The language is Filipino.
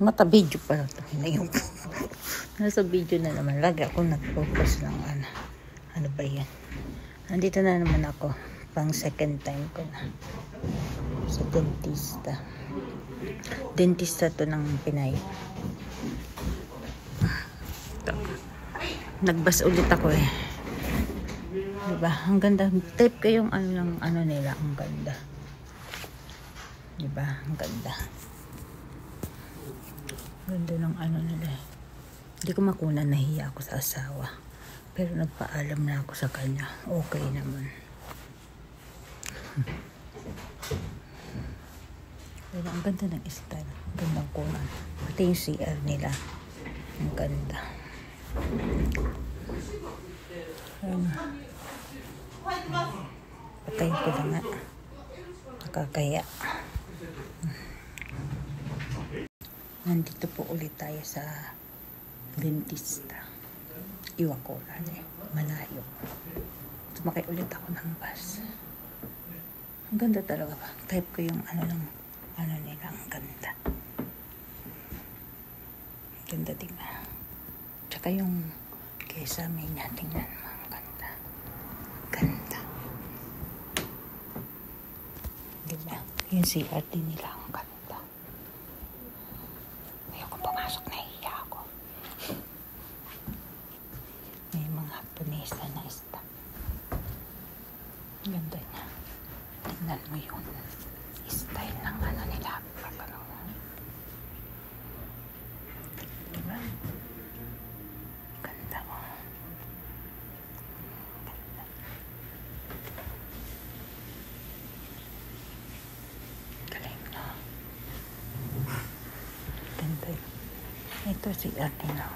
Mata video pala ito. Nasa video na naman. Lagi ako nag-focus ng ano ba yan. Nandito na naman ako. Pang second time ko na. Sa dentista. Dentista to ng Pinay. Nagbas ulit ako eh. Diba? Ang ganda. Type ko yung ano nila. Ang ganda. Diba? Ang ganda. Ganda ng ano nila. Hindi ko makunan, nahiya ako sa asawa. Pero nagpaalam na ako sa kanya. Okay naman. Pero ang ganda ng style. Gandang kunan. Pati yung CR nila. Ang ganda. Patayin ko lang nga. Nakakaya. Nandito po ulit tayo sa dentista. Iwakuran eh. Malayo. Sumakay ulit ako ng bus. Ang ganda talaga ba? Type ko yung ano nila. Ang ganda. Ganda diba? Tsaka yung kesame niya. Tingnan mo. Ang ganda. Ganda. Diba? Yung CRT nila. Ang ganda. Pumasok na hiya ako. May mga tunesa na ista. Ganda niya. Tingnan mo yung style ng ano nila. Diba? Ganda mo. Ganda. Galing na. Ganda yun. Ito si ate na.